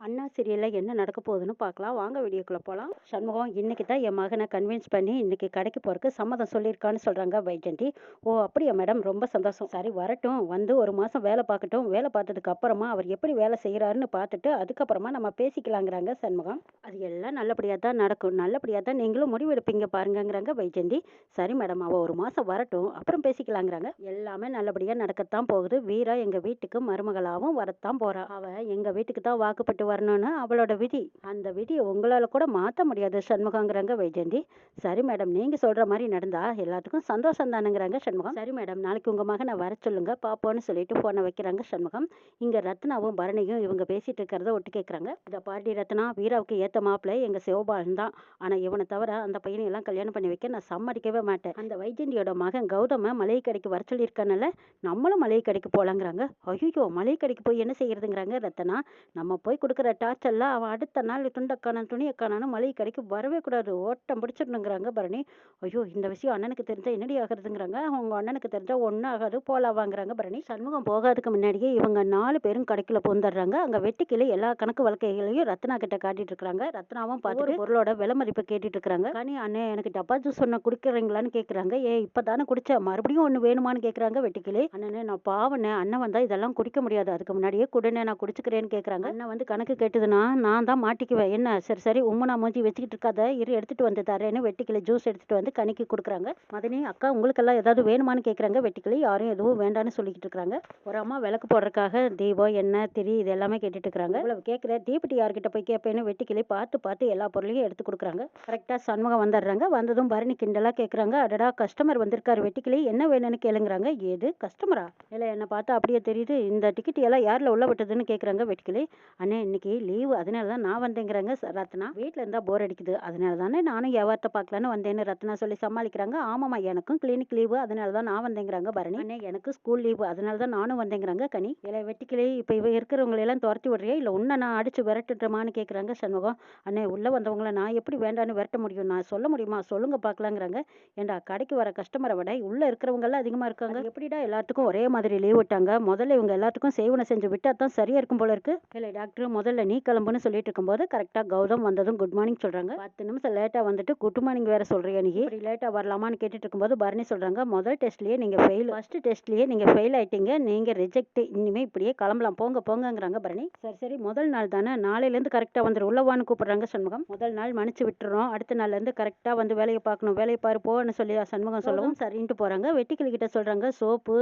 அண்ணா சீரியல்ல என்ன நடக்க போகுதுன்னு பார்க்கலாம். வாங்க வீடியோக்குள்ள போலாம். சண்முகம் இன்னைக்கு தான் என் மகனை கன்வின்ஸ் பண்ணி இன்னைக்கு கடைக்கு போறதுக்கு சம்மதம் சொல்லியிருக்கான்னு சொல்றாங்க வைஜெயந்தி. ஓ அப்படியா மேடம், ரொம்ப சந்தோஷம். சரி வரட்டும், வந்து ஒரு மாசம் வேலை பார்க்கட்டும். வேலை பார்த்ததுக்கு அப்புறமா அவர் எப்படி வேலை செய்யறாருன்னு பார்த்துட்டு அதுக்கப்புறமா நம்ம பேசிக்கலாங்கிறாங்க சண்முகம். அது எல்லாம் நல்லபடியா தான் நடக்கும், நல்லபடியா தான் நீங்களும் முடிவெடுப்பீங்க பாருங்கங்கிறாங்க வைஜெயந்தி. சரி மேடம், அவ ஒரு மாசம் வரட்டும், அப்புறம் பேசிக்கலாங்கிறாங்க. எல்லாமே நல்லபடியா நடக்கத்தான் போகுது. வீரா எங்க வீட்டுக்கு மருமகளாவும் வரத்தான் போறா. அவ எங்க வீட்டுக்கு தான் வாக்குப்பட்டு வரணும்னு அவளோட விதி. அந்த விதியை உங்களால கூட மாத்த முடியாது சண்முகங்கிறாங்க வைஜெயந்தி. சரி மேடம், நீங்க சொல்ற மாதிரி நடந்தா எல்லாத்துக்கும் சந்தோஷம் தானுங்கிறாங்க சண்முகம். சரி மேடம், நாளைக்கு உங்க மகனை வர சொல்லுங்க பாப்போன்னு சொல்லிட்டு போனை வைக்கிறாங்க சண்முகம். இங்க ரத்னாவும் பரணியும் இவங்க பேசிட்டு இருக்கிறத ஒட்டு கேட்கறாங்க. இத பாட்டி ரத்னா, வீராவுக்கு ஏத்த மாப்பிள்ளை எங்க சிவபாலன் தான். ஆனா இவனை தவிர அந்த பையனை எல்லாம் கல்யாணம் பண்ணி வைக்க நான் சம்மதிக்கவே மாட்டேன். அந்த வைஜெயந்தியோட மகன் கௌதம மளிகை கடைக்கு வர சொல்லியிருக்கானல, நம்மளும் மளிகை கடைக்கு போலாங்கிறாங்க. ஐயோ, மளிகை கடைக்கு போய் என்ன செய்யறதுங்கிறாங்க ரத்னா. நம்ம போய் கொடுக்குற டார்ச்சர்ல அவன் அடுத்த நாள் துண்டக்கான துணியக்கானு மளிகை கடைக்கு வரவே கூடாது, ஓட்டம் பிடிச்சிடணுங்கிறாங்க பரணி. ஐயோ, இந்த விஷயம் அண்ணனுக்கு தெரிஞ்சா என்னடி ஆகுறதுங்கிறாங்க. அவங்க அண்ணனுக்கு தெரிஞ்சா ஒன்னும் ஆகாது, போலாவாங்கிறாங்க பரணி. சண்முகம் போகாதுக்கு முன்னாடியே இவங்க 4 பேரும் கடைக்குள்ள புந்துடுறாங்க. அங்க வெட்டிக்கிளி எல்லா கணக்கு வழக்கைகளையும் ரத்னா கிட்ட காட்டிட்டு இருக்காங்க. ரத்னாவும் பார்த்துட்டு பொருளோட விலை மதிப்பை கேட்டுட்டு இருக்காங்க. கனி அண்ணே, எனக்கு டப்பா ஜூஸ் ஒன்று குடிக்கிறீங்களான்னு கேட்குறாங்க. இப்பதானே குடிச்ச, மறுபடியும் ஒன்று வேணுமான்னு கேட்குறாங்க வெட்டிக்கிளி. அண்ணனே, நான் பாவனே, அண்ணன் வந்தா இதெல்லாம் குடிக்க முடியாது, அதுக்கு முன்னாடியே குடுனே, நான் குடிச்சுக்கிறேன்னு கேட்குறாங்க. அண்ணன் வந்து கணக்கு கேட்டதுன்னா நான் தான் மாட்டிக்குவேன். என்ன சரி சரி, உம்முனா மூஞ்சி வச்சுக்கிட்டு இருக்காத, இரு எடுத்துட்டு வந்து தரேன்னு வெட்டிக்கிளி ஜூஸ் எடுத்துட்டு வந்து கணிக்கு கொடுக்குறாங்க. மதனி அக்கா, உங்களுக்கெல்லாம் ஏதாவது வேணுமான்னு கேட்குறாங்க வெட்டிக்கிளி. யாரும் எதுவும் வேண்டான்னு சொல்லிக்கிட்டு இருக்காங்க. ஒரு அம்மா விளக்கு போடுறதுக்காக தீபம் எண்ணெய் திரி இது எல்லாமே கேட்டுட்டு இருக்காங்க. இவ்வளவு கேட்குற தீபட்டி யார்கிட்ட போய் கேட்பேன்னு வெட்டிக்கிளி பார்த்து பார்த்து எல்லா பொருளையும் எடுத்து கொடுக்குறாங்க. கரெக்டாக சண்முகம் வந்துடுறாங்க. வந்ததும் பரணி கிண்டலாக கேட்குறாங்க. அடடா, கஸ்டமர் வந்திருக்காரு வெட்டிக்கிளி, என்ன வேணும்னு கேளுங்கிறாங்க. ஏது கஸ்டமரா? இல்லை, என்னை பார்த்தா அப்படியே தெரியுது, இந்த டிக்கெட் எல்லாம் யாரில் உள்ள விட்டதுன்னு கேட்குறாங்க வெட்டிக்கிளி. அண்ணே, இன்னைக்கு லீவு, அதனால தான் நான் வந்தேங்கிறாங்க ரத்னா. வீட்டில் இருந்தால் போர் அடிக்குது, அதனால தானே நானும் வியாபாரத்தை பார்க்கலான்னு வந்தேன்னு ரத்னா சொல்லி சமாளிக்கிறாங்க. ஆமாம்மா, எனக்கும் கிளினிக் லீவு, அதனால தான் நான் வந்தேங்கிறாங்க பரணி. அண்ணே, எனக்கு ஸ்கூல் லீவு, அதனால தான் நானும் வந்தேங்கிறாங்க கனி. இல்லை வெட்டிக்கிளி, இப்போ இவ இருக்கிறவங்களெல்லாம் துரத்தி விடுறியா, இல்லை உன்னை நான் அடிச்சு விரட்டுறமான்னு கேட்குறாங்க சண்முகம். அண்ணே, உள்ளே வந்தவங்கள நான் எப்படி வேண்டான்னு விரட்ட முடியும், நான் சொல்ல முடியுமா, சொல்லுங்க பார்க்கலாங்கிறாங்க. ஏண்டா, கடைக்கு வர கஸ்டமரை விட உள்ளே இருக்கிறவங்கெல்லாம் அதிகமாக இருக்காங்க, எப்படிடா எல்லாத்துக்கும் ஒரே மாதிரி லீவ் விட்டாங்க, முதல்ல இவங்க எல்லாத்துக்கும் செய்வனை செஞ்சு விட்டா தான் சரியா இருக்கும் போல இருக்கு. இல்லை டாக்டர், முதல்ல நீ கிளம்புன்னு சொல்லிட்டு இருக்கும்போது கரெக்டாக கௌதம் வந்ததும் குட் மார்னிங் சொல்றாங்க. 10 நிமிஷம் லேட்டாக வந்துட்டு குட் மார்னிங் வேற சொல்றியா நீ, இப்படி லேட்டாக வரலாமான்னு கேட்டுட்டு இருக்கும்போது பரணி சொல்றாங்க, முதல் டெஸ்ட்லயே நீங்க ஃபெயில், ஃபர்ஸ்ட் டெஸ்ட்லயே நீங்க ஃபெயில் ஆயிட்டீங்க, நீங்க ரிஜெக்ட், இனிமே இப்படியே கிளம்பலாம், போங்க போங்கங்கிறாங்க பரணி. சரி சரி, முதல் நாள் தானே, நாளையிலேருந்து கரெக்டாக வந்துடும், உள்ளவான்னு கூப்பிடுறாங்க சண்முகம். முதல் நாள் மன்னிச்சு விட்டுறோம், அடுத்த நாள்ல இருந்து கரெக்டாக வந்து வேலையை பார்க்கணும், வேலையை பாரு போன்னு சொல்லி சண்முகம் சொல்லவும் சரின்ட்டு போறாங்க. வெட்டிக்கிளி கிட்ட சொல்றாங்க, சோப்பு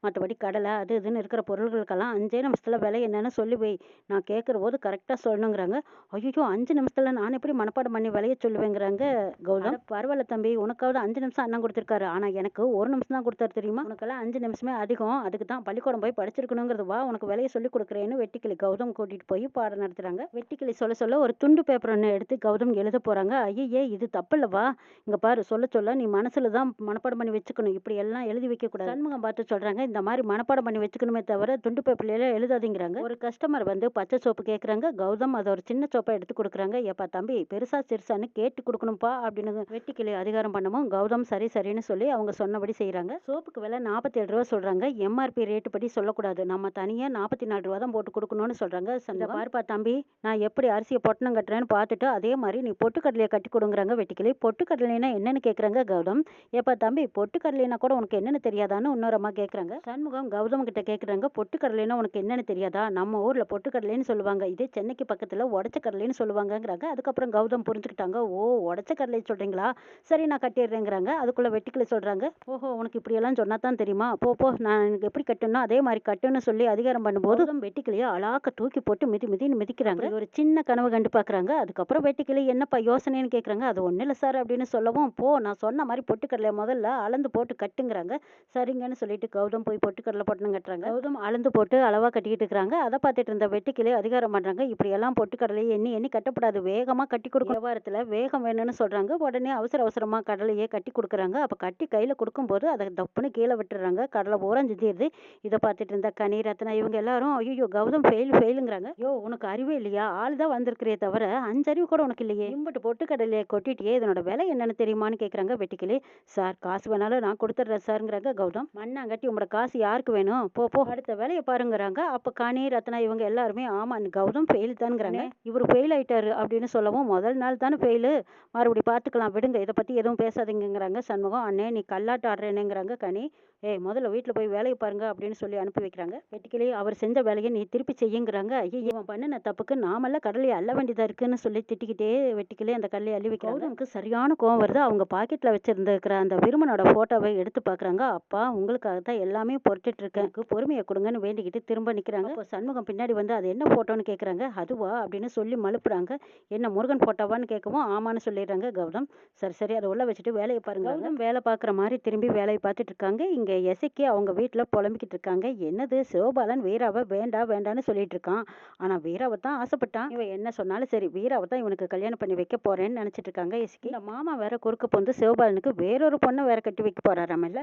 மற்றபடி கடலை அது இதுன்னு இருக்கிற பொருள்களுக்கெல்லாம் 5 நிமிஷத்துல விலை என்னன்னு சொல்லி வை, நான் கேட்குற போது கரெக்டாக சொல்லணுங்கிறாங்க. ஐயோ, 5 நிமிஷத்துல நான் எப்படி மனப்பாடம் பண்ணி விலைய சொல்லுவேங்கிறாங்க கௌதம். பரவாயில்ல தம்பி, உனக்காவது 5 நிமிஷம் அண்ணன் கொடுத்துருக்காரு, ஆனால் எனக்கு 1 நிமிஷம் தான் கொடுத்தாரு தெரியுமா, உனக்கெல்லாம் 5 நிமிஷமே அதிகம், அதுக்கு தான் பள்ளிக்கூடம் போய் படிச்சிருக்கணுங்கிறது, வா உனக்கு விலையை சொல்லி கொடுக்குறேன்னு வெட்டிக்கிளி கௌதம் கூட்டிட்டு போய் பாடம் நடத்துறாங்க. வெட்டிக்கிளி சொல்ல சொல்ல ஒரு துண்டு பேப்பர் ஒன்று எடுத்து கௌதம் எழுத போறாங்க. ஐயே, இது தப்பு இல்லவா, இங்க பாரு, சொல்ல சொல்ல நீ மனசுல தான் மனப்பாடம் பண்ணி வச்சுக்கணும், இப்படி எல்லாம் எழுதி வைக்க கூடாது. சண்முகம் பார்த்து சொல்றாங்க, இந்த மாதிரி மனப்பாடம் பண்ணி வச்சுக்கணுமே தவிர துண்டு பேப்பர்ல எல்லாம் எழுதாதீங்கிறாங்க. ஒரு கஸ்டமர் வந்து பச்சை சோப்பு கேட்குறாங்க. கௌதம் அதை ஒரு சின்ன சோப்பை எடுத்து கொடுக்குறாங்க. ஏப்பா தம்பி, பெருசா சிறுசான்னு கேட்டு கொடுக்கணும்ப்பா அப்படின்னு வெட்டிக்கிளி அதிகாரம் பண்ணவும் கௌதம் சரி சரின்னு சொல்லி அவங்க சொன்னபடி செய்யறாங்க. சோப்புக்கு விலை 47 ரூபா சொல்றாங்க. எம்ஆர்பி ரேட்டு படி சொல்லக்கூடாது, நம்ம தனியா 44 ரூபா தான் போட்டு கொடுக்கணும்னு சொல்றாங்க. பார்ப்பா தம்பி, நான் எப்படி அரிசியை பொட்டணம் கட்டுறேன்னு பார்த்துட்டு அதே மாதிரி நீ பொட்டுக்கடலையை கட்டி கொடுங்குறாங்க வெட்டிக்கிளி. பொட்டுக்கடலைனா என்னன்னு கேட்குறாங்க கௌதம். ஏப்பா தம்பி, பொட்டுக்கடலைனா கூட உனக்கு என்னன்னு தெரியாதான்னு இன்னொரு அம்மா கேட்குறாங்க. சண்முகம் கௌதம் கிட்ட கேட்குறாங்க, பொட்டுக்கடலைனா உனக்கு என்னன்னு தெரியாதா, நம்ம ஊர்ல பொட்டுக்கடலைன்னு சொல்லுவாங்க, இதே சென்னைக்கு பக்கத்துல உடச்ச கடலைன்னு சொல்லுவாங்கங்கிறாங்க. அதுக்கப்புறம் கௌதம் புரிஞ்சுக்கிட்டாங்க. ஓ, உடச்ச கடலை சொல்றீங்களா, சரி நான் கட்டிடுறேங்கிறாங்க. அதுக்குள்ள வெட்டிக்கிளி சொல்றாங்க, ஓஹோ, உனக்கு இப்படி எல்லாம் சொன்னா தான் தெரியுமா, போ போ, நான் எனக்கு எப்படி கட்டணும் அதே மாதிரி கட்டுன்னு சொல்லி அதிகாரம் பண்ணும்போது வெட்டிக்கிளியை அலாக்க தூக்கி போட்டு மிதி மிதின்னு மிதிக்கிறாங்க. ஒரு சின்ன கனவு கண்டு பாக்குறாங்க. அதுக்கப்புறம் வெட்டிக்கிளி என்னப்பா யோசனைன்னு கேட்குறாங்க. அது ஒன்றும் இல்லை சார் அப்படின்னு சொல்லவும், போ, நான் சொன்ன மாதிரி பொட்டுக்கடலை முதல்ல அளந்து போட்டு கட்டுங்கிறாங்க. சரிங்கன்னு சொல்லிட்டு கௌதம் போய் பொட்டுக்கடலை போட்டுன்னு கட்டுறாங்க. கௌதம் அளந்து போட்டு அளவா கட்டிக்கிட்டு இருக்கிறாங்க. அதை பார்த்துட்டு இருந்த வெட்டிக்கிளி அதிகாரம் பண்றாங்க, இப்படி எல்லாம் பொட்டுக்கடலையை எண்ணி எண்ணி கட்டப்படாது, வேகமா கட்டி கொடுக்கும், வியாபாரத்துல வேகம் வேணும்னு சொல்றாங்க. உடனே அவசர அவசரமா கடலையே கட்டி கொடுக்குறாங்க. அப்ப கட்டி கையில கொடுக்கும்போது அதை தப்புன்னு கீழே விட்டுறாங்க. கடலை பூரா சிந்திடுது. இதை பார்த்துட்டு இருந்த கனி ரத்னா இவங்க எல்லாரும் ஐயோ கௌதம் ஃபெயிலுங்கிறாங்க. யோ, உனக்கு அறிவே இல்லையா, ஆள் தான் வந்திருக்கிறே தவிர 5 அறிவு கூட உனக்கு இல்லையே, இம்பட்டு பொட்டுக்கடலையை கொட்டிட்டியே, இதனோட விலை என்னன்னு தெரியுமான்னு கேட்குறாங்க வெட்டிக்கிளி. சார், காசு வேணாலும் நான் கொடுத்துட்றேன் சார்ங்கிறாங்க கௌதம். மண்ணாங்கட்டி, உங்களோட காசு யாருக்கு வேணும், போ போ, அடுத்த வேலையை பாருங்கிறாங்க. அப்ப கனி ரத்னா இவங்க எல்லாருமே ஆமா, கௌதம் ஃபெயில் தான்ங்கிறாங்க. இவர் ஃபெயில் ஆயிட்டாரு அப்படின்னு சொல்லவும், முதல் நாள் தானே ஃபெயிலு, மறுபடி பார்த்துக்கலாம் விடுங்க, இதை பற்றி எதுவும் பேசாதீங்கங்கிறாங்க சண்முகம். அண்ணே நீ கல்லாட்ட ஆடுறேனேங்கிறாங்க கனி. ஏய் முதல்ல வீட்டில் போய் வேலையை பாருங்க அப்படின்னு சொல்லி அனுப்பி வைக்கிறாங்க. வெட்டிக்கிளி அவர் செஞ்ச வேலையை நீ திருப்பி செய்யுங்கிறாங்க. ஐயோ இவன் பண்ணின தப்புக்கு நாமெல்லாம் கடலையை அள்ள வேண்டியதா இருக்குன்னு சொல்லி திட்டிக்கிட்டே வெட்டிக்கிளி அந்த கடலையை அள்ளி வைக்கிறாங்க. நமக்கு சரியான கோவம் வருது. அவங்க பாக்கெட்டில் வச்சிருந்துருக்கிற அந்த விருமனோட ஃபோட்டோவை எடுத்து பார்க்குறாங்க. அப்பா உங்களுக்காக தான் எல்லாமே பொறுத்துட்டு இருக்கேன், எனக்கு பொறுமையை கொடுங்கன்னு வேண்டிக்கிட்டு திரும்ப நிற்கிறாங்க. இப்போ சண்முகம் பின்னாடி வந்து அது என்ன ஃபோட்டோன்னு கேட்குறாங்க. அதுவா அப்படின்னு சொல்லி மழுப்புறாங்க. என்ன முருகன் ஃபோட்டோவான்னு கேட்கவும் ஆமான்னு சொல்லிடுறாங்க கௌதம். சரி சரி அதை உள்ள வச்சுட்டு வேலையை பாருங்க. கௌதம் வேலை பார்க்குற மாதிரி திரும்பி வேலையை பார்த்துட்டு இருக்காங்க. இங்கே எசைக்கு அவங்க வீட்டில் புலம்பிக்கிட்டு இருக்காங்க. என்னது சிவபாலன் வீராவை வேண்டான்னு சொல்லிட்டு இருக்கான், ஆனால் வீராவை தான் ஆசைப்பட்டான். இவன் என்ன சொன்னாலும் சரி வீராவை தான் இவனுக்கு கல்யாணம் பண்ணி வைக்க போறேன்னு நினச்சிட்டு இருக்காங்க எசைக்கு. இந்த மாமா வேற குறுக்க வந்து சிவபாலனுக்கு வேறொரு பொண்ணை வேற கட்டி வைக்க போறாராமல்ல.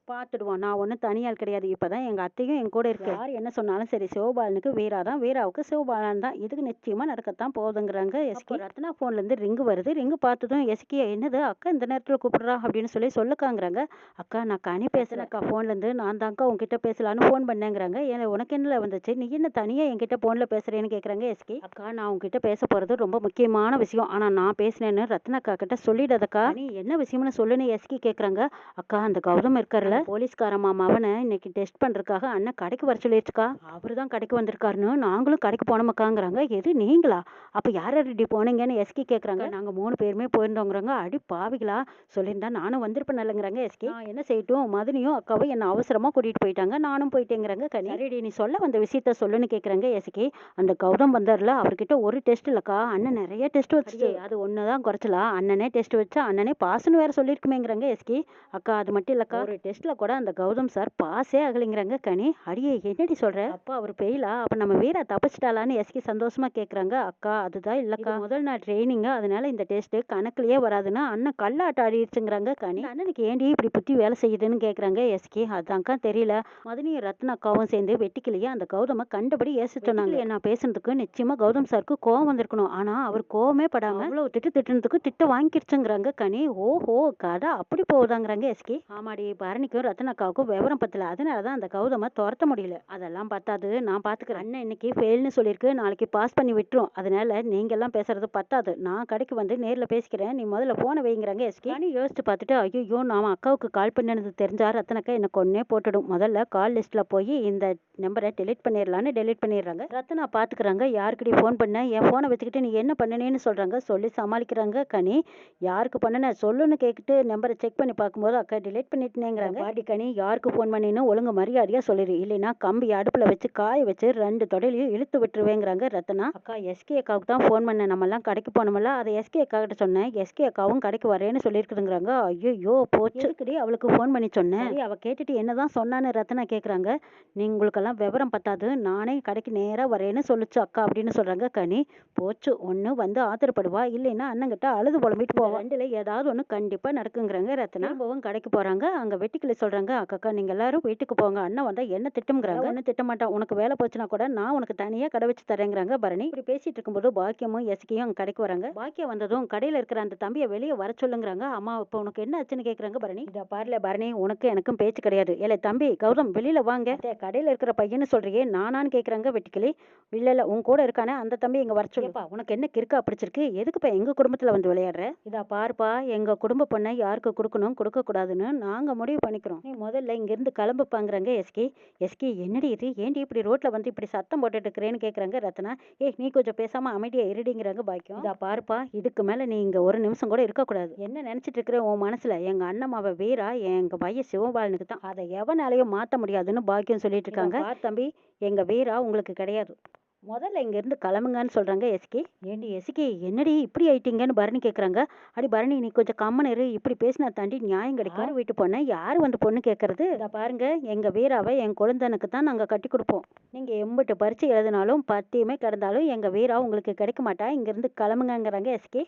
பார்த்துடுவோம், நான் ஒன்றும் தனியால் கிடையாது, இப்போதான் எங்கள் அத்தையும் என் கூட இருக்கு. யார் என்ன சொன்னாலும் சரி சிவபாலனுக்கு வீரா தான், வீராவுக்கு சிவபாலன் தான், இதுக்கு நிச்சயமாக நடக்கத்தான் போகுதுங்கிறாங்க எஸ்கி. ரத்னா ஃபோன்லேருந்து ரிங்கு வருது. ரிங்கு பார்த்ததும் எஸ்கி என்னது அக்கா இந்த நேரத்தில் கூப்பிடுறா அப்படின்னு சொல்லுக்காங்கிறாங்க. அக்கா நான் கனி பேசுகிறேன் அக்கா, ஃபோன்லேருந்து நான் தான்க்கா உங்ககிட்ட பேசலான்னு ஃபோன் பண்ணேங்கிறாங்க. ஏன்னா உனக்கு என்ன வந்துச்சு, நீ என்ன தனியாக என்கிட்ட ஃபோனில் பேசுகிறேன்னு கேட்குறாங்க எஸ்கி. அக்கா நான் உங்ககிட்ட பேச போகிறது ரொம்ப முக்கியமான விஷயம், ஆனால் நான் பேசினேன்னு ரத்னாக்கா கிட்ட சொல்லிடாதக்கா. நீ என்ன விஷயம்னு சொல்லுன்னு எஸ்கி கேட்குறாங்க. அக்கா அந்த கௌதம் இருக்கார்ல போலீஸ்கார மாமாவனை இன்னைக்கு டெஸ்ட் பண்றதுக்காக அண்ணன் கடைக்கு வர சொல்லிருச்சுக்கா. அவரு தான் கடைக்கு வந்திருக்காருன்னு நாங்களும் கடைக்கு போனோமக்காங்கிறாங்க. எது நீங்களா? அப்ப யார் ரெடி போனீங்கன்னு எஸ்கி கேட்குறாங்க. நாங்க 3 பேருமே போயிருந்தோங்கிறாங்க. அடி பாவிகளா, சொல்லியிருந்தா நானும் வந்திருப்பேன் இல்லைங்கிறாங்க எஸ்கி. நான் என்ன செய்யட்டும், மதனியும் அக்காவும் என்ன அவசரமா கூட்டிட்டு போயிட்டாங்க, நானும் போயிட்டேங்கிறாங்க கனி. சரிடி நீ சொல்ல வந்த விஷயத்த சொல்லுன்னு கேட்குறாங்க எஸ்கி. அந்த கௌதம் வந்தார்ல அவர்கிட்ட ஒரு டெஸ்ட் இல்லக்கா, அண்ணன் நிறைய டெஸ்ட் வச்சு அது ஒண்ணுதான் குறைச்சலா, அண்ணனே டெஸ்ட் வச்சா அண்ணனே பாஸ்ன்னு வேற சொல்லியிருக்குமேங்கிறாங்க எஸ்கி. அக்கா அது மட்டும் இல்லக்கா, ஒரு டெஸ்ட்ல கூட அந்த கௌதம் சார் பாஸே ஆகலைங்கிறாங்க கனி. அடியே என்னடி சொல்ற, அப்பா அவர் பெயிலா, அப்ப நம்ம வீரா தப்பிச்சிட்டாலான்னு எஸ்கி சந்தோஷமா கேட்குறாங்க. அக்கா அதுதான் இல்லக்கா, முதல் நாள் ட்ரைனிங், அதனால இந்த டெஸ்ட் கணக்குலயே வராதுன்னா அண்ணன் கல்லாட்ட ஆடிடுச்சுங்கிறாங்க கனி. அண்ணனுக்கு ஏண்டி இப்படி புத்தி வேலை செய்யுதுன்னு கேட்குறாங்க எஸ்கி. அதான்க்கா தெரியல, மதனியும் ரத்னா அக்காவும் சேர்ந்து வெட்டிக்கலையே அந்த கௌதம கண்டபடி ஏச சொன்னாங்க. நான் பேசுனதுக்கு நிச்சயமா கௌதம் சாருக்கு கோவம் வந்திருக்கணும், ஆனா அவர் கோவமே படாம அவ்வளவு திட்டுனதுக்கு திட்ட வாங்கிருச்சுங்கிறாங்க கனி. ஓஹோ கதை அப்படி போகுதாங்கிறாங்க எஸ்கி. ஆமாடி பரணிக்கும் ரத்னாக்காவுக்கும் விவரம் பத்தல, அதனாலதான் அந்த கௌதம துரத்த முடியல. அதெல்லாம் பத்தாது, நான் பாத்துக்கிறேன். அண்ணன் இன்னைக்கு ஃபெயில்னு சொல்லியிருக்கு, நாளைக்கு பாஸ் பண்ணி விட்டுரும், அதனால நீங்க எல்லாம் பேசுறது பத்தாது, நான் கடைக்கு வந்து நேர்ல பேசிக்கிறேன், நீ முதல்ல போன வைங்கிறாங்க எஸ்கி. கனி யோசிச்சு பார்த்துட்டு ஐயோ நாம அக்காவுக்கு கால் பண்ணது தெரிஞ்சா ரத்னாக்கா என்ன கொன்னே போட்டுடும், முதல்ல கால் லிஸ்ட்ல போய் இந்த நம்பரை டெலிட் பண்ணிடலான்னு டெலிட் பண்ணிடுறாங்க. ரத்னா பாத்துக்கிறாங்க. யாருக்கிட்டே ஃபோன் பண்ண, என் போனை வச்சுக்கிட்டு நீ என்ன பண்ணனேன்னு சொல்றாங்க. சொல்லி சமாளிக்கிறாங்க கனி. யாருக்கு பண்ணன சொல்லுன்னு கேட்டுட்டு நம்பரை செக் பண்ணி பார்க்கும்போது அக்கா டிலீட் பண்ணிட்டேங்கிறாங்க. பாட்டி கனி யாருக்கு ஃபோன் பண்ணின்னு ஒழுங்கு மரியாதையா சொல்லிடு, இல்லைன்னா கம்பி அடுப்புல வச்சு காய வச்சு 2 தொடையிலையும் இழுத்து விட்டுருவேங்கிறாங்க ரத்னா. அக்கா எஸ்கே அக்காவுக்கு தான் ஃபோன் பண்ணேன், நம்ம எல்லாம் கடைக்கு போனோம்ல, அதை எஸ்கே அக்கா கிட்ட சொன்னேன், எஸ்கே அக்காவும் கடைக்கு வரேன்னு சொல்லியிருக்குதுங்கிறாங்க. ஐயோ போச்சு, அவளுக்கு ஃபோன் பண்ணி சொன்னேன், அவ கேட்டுட்டு என்னதான் சொன்னான்னு ரத்னா கேட்குறாங்க. நீங்களுக்கெல்லாம் விவரம் பத்தாது, நானே கடைக்கு நேரா வரேன்னு சொல்லிச்சு அக்கா அப்படின்னு சொல்றாங்க கனி. போச்சு, ஒண்ணு வந்து ஆத்திரப்படுவா, இல்லைன்னா அண்ணங்கிட்ட அழுது புலம்பிட்டு போவா, ரெண்டுல ஏதாவது ஒண்ணு கண்டிப்பா நடக்குங்கிறாங்க ரத்னா. திரும்பவும் கடைக்கு போறாங்க. அங்க வெட்டிக்கிளி சொல்றாங்க, அக்கா நீங்க எல்லாரும் வீட்டுக்கு போங்க, அண்ணன் வந்தா என்ன திட்டும்ங்கிறாங்க. ஒன்னும் திட்ட மாட்டான், உனக்கு வேலை போச்சுன்னா கூட நான் உனக்கு தனியா கடை வச்சு தரேங்கிறாங்க பரணி. இப்படி பேசிட்டு இருக்கும்போது பாக்கியமும் எஸ்கியும் அங்க கடைக்கு வராங்க. பாக்கியம் வந்ததும் கடையில இருக்கிற அந்த தம்பியை வெளியே வர சொல்லுங்கிறாங்க. அம்மா இப்ப உனக்கு என்ன ஆச்சுன்னு கேக்குறாங்க பரணி. இத பாருல பரணி, உனக்கு எனக்கும் பேச்சு கிடையாது, ஏலே தம்பி கௌதம் வெளியில வாங்க, கடையில இருக்கிற பையன்னு சொல்றியே நானான்னு கேக்குறாங்க வெட்டிக்கிளி. இல்ல உன் கூட இருக்கானே அந்த தம்பி இங்க வர சொல்லுப்பா, உனக்கு என்ன கிறுக்கா பிடிச்சிருக்கு, எதுக்குப்பா எங்க குடும்பத்துல வந்து விளையாடுற, இதா பாருப்பா எங்க குடும்ப பொண்ணை யாருக்கு கொடுக்கணும் கொடுக்க கூடாதுன்னு நாங்க முடிவு பண்ணிக்கிறோம், நீ முதல்ல இங்க இருந்து கிளம்புப்பாங்கிறாங்க எஸ்கி. எஸ்கி என்னடி இது, ஏண்டி இப்படி ரோட்ல வந்து இப்படி சத்தம் போட்டுட்டு இருக்கிறேன்னு கேக்குறாங்க ரத்னா. நீ கொஞ்சம் பேசாம அமைதியா இருடிங்கிறாங்க பாக்கியம். இதா பாருப்பா இதுக்கு மேல நீ இங்க ஒரு நிமிஷம் கூட இருக்கக்கூடாது, என்ன நினைச்சிட்டு இருக்கிற உன் மனசுல, எங்க அண்ணமாவ வீரா எங்க பையன் சிவபாலனுக்கு தான், அதை எவனாலையும் மாத்த முடியாதுன்னு பாக்கியம் சொல்லிட்டு இருக்காங்க. தம்பி எங்க வீரா உங்களுக்கு கிடையாது, முதல்ல இங்கேருந்து கிளம்புங்கன்னு சொல்கிறாங்க எஸ்கி. ஏண்டி எஸ்கி என்னடி இப்படி ஆயிட்டீங்கன்னு பரணி கேட்குறாங்க. அடி பரணி நீ கொஞ்சம் கம்மன் இரு, இப்படி பேசினா தாண்டி நியாயம் கிடைக்கும், வீட்டு பொண்ணை யார் வந்து பொண்ணு கேட்கறது, இதை பாருங்க எங்கள் வீராவை என் குழந்தனுக்கு தான் நாங்கள் கட்டி கொடுப்போம், நீங்கள் எம்பிட்டு பரிச்சு எழுதினாலும் பத்தியுமே கிடந்தாலும் எங்கள் வீரா உங்களுக்கு கிடைக்க மாட்டா, இங்கேருந்து கிளம்புங்கிறாங்க எஸ்கி.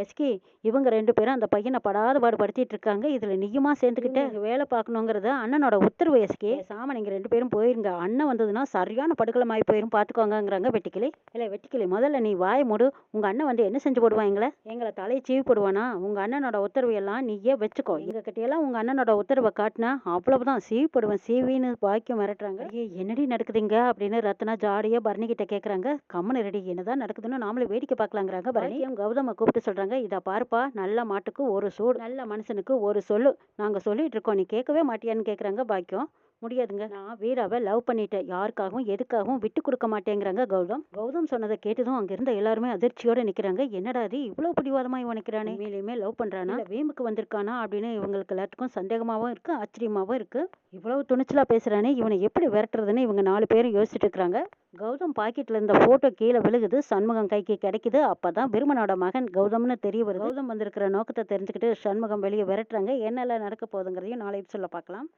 எஸ்கி இவங்க 2 பேரும் அந்த பையனை படாத பாடுபடுத்திட்டு இருக்காங்க, இதில் நீயுமா சேர்ந்துக்கிட்டு வேலை பார்க்கணுங்கிறது அண்ணனோட உத்தரவு எஸ்கி. சாம நீங்கள் 2 பேரும் போயிருங்க, அண்ணன் வந்ததுன்னா சரியான படுகலமாயி போயிரும் பார்த்துக்கோங்க போதுங்கிறாங்க வெட்டுக்கிளி. இல்லை வெட்டுக்கிளி, முதல்ல நீ வாயை மூடு. உங்க அண்ணன் வந்து என்ன செஞ்சு போடுவான் எங்களை தலையை சீவி போடுவானா? உங்க அண்ணனோட உத்தரவு எல்லாம் நீயே வச்சுக்கோ. எங்க கிட்டையெல்லாம் உங்க அண்ணனோட உத்தரவை காட்டினா அவ்வளவுதான், சீவி போடுவேன் சீவின்னு பாக்கியம் மிரட்டுறாங்க. ஐயே என்னடி நடக்குதுங்க அப்படின்னு ரத்னா ஜாடியா பரணி கிட்ட கேக்குறாங்க. கம்மனு ரெடி, என்னதான் நடக்குதுன்னு நாமளே வேடிக்கை பார்க்கலாங்கிறாங்க. பரணியும் கௌதம கூப்பிட்டு சொல்றாங்க, இதை பாருப்பா, நல்ல மாட்டுக்கு ஒரு சூடு, நல்ல மனுஷனுக்கு ஒரு சொல்லு. நாங்க சொல்லிட்டு இருக்கோம், நீ கேட்கவே மாட்டியான்னு கேக்குறாங்க பாக்கியம். முடியாதுங்க, நான் வீராவை லவ் பண்ணிட்டேன், யாருக்காகவும் எதுக்காகவும் விட்டு கொடுக்க மாட்டேங்கிறாங்க கௌதம். கௌதம் சொன்னதை கேட்டதும் அங்க இருந்த எல்லாருமே அதிர்ச்சியோட நிக்கிறாங்க. என்னடா இது இவ்வளவு பிடிவாதமா இவன் நிக்கிறானே, உண்மையிலுமே லவ் பண்றானா இல்ல வீம்புக்கு வந்திருக்கானா அப்படின்னு இவங்களுக்கு எல்லாத்துக்கும் சந்தேகமாவும் இருக்கு, ஆச்சரியமாவும் இருக்கு. இவ்வளவு துணிச்சலா பேசுறானே, இவனை எப்படி விரட்டுறதுன்னு இவங்க 4 பேரும் யோசிச்சுட்டு இருக்காங்க. கௌதம் பாக்கெட்ல இருந்த போட்டோ கீழே விழுகுது, சண்முகம் கைக்கு கிடைக்குது. அப்பதான் விருமனோட மகன் கௌதம்னு தெரிய வருது. கௌதம் வந்திருக்கிற நோக்கத்தை தெரிஞ்சுக்கிட்டு சண்முகம் வெளியே விரட்டுறாங்க. என்னெல்லாம் நடக்க போகுதுங்கிறதையும் நாளை சொல்ல பார்க்கலாம்.